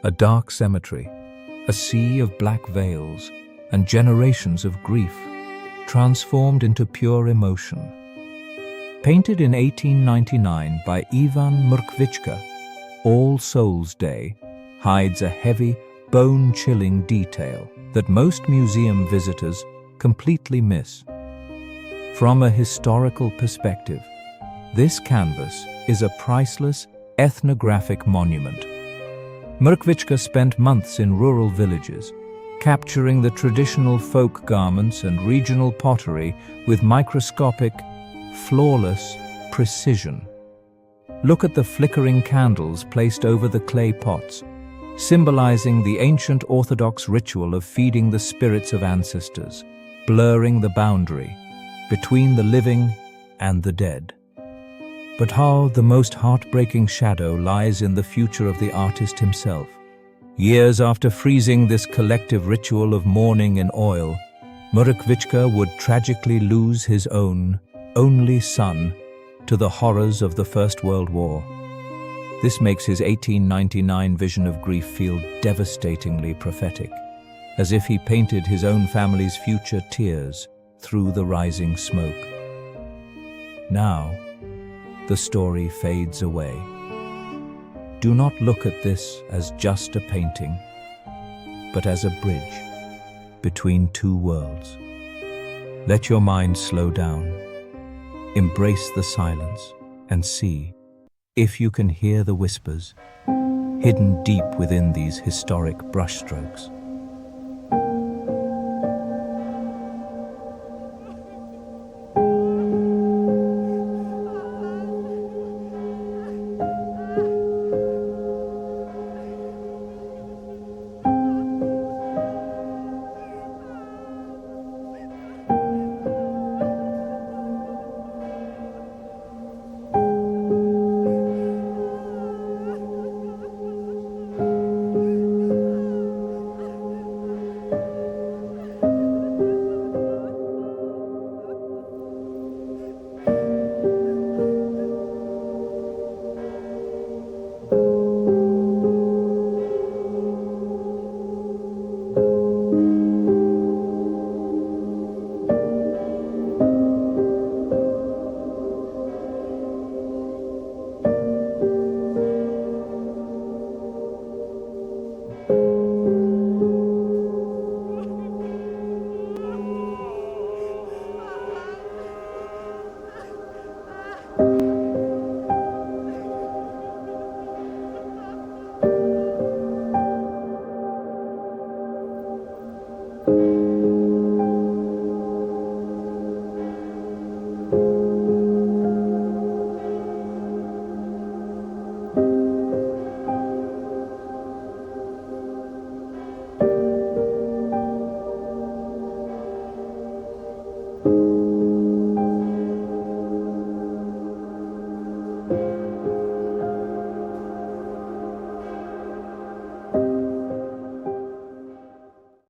A dark cemetery, a sea of black veils, and generations of grief, transformed into pure emotion. Painted in 1899 by Ivan Mrkvička, All Souls' Day hides a heavy, bone-chilling detail that most museum visitors completely miss. From a historical perspective, this canvas is a priceless ethnographic monument. Mrkvicka spent months in rural villages, capturing the traditional folk garments and regional pottery with microscopic, flawless precision. Look at the flickering candles placed over the clay pots, symbolizing the ancient Orthodox ritual of feeding the spirits of ancestors, blurring the boundary between the living and the dead. But how the most heartbreaking shadow lies in the future of the artist himself. Years after freezing this collective ritual of mourning in oil, Mrkvička would tragically lose his only son to the horrors of the First World War. This makes his 1899 vision of grief feel devastatingly prophetic, as if he painted his own family's future tears through the rising smoke. Now, the story fades away. Do not look at this as just a painting, but as a bridge between two worlds. Let your mind slow down, embrace the silence, and see if you can hear the whispers hidden deep within these historic brushstrokes.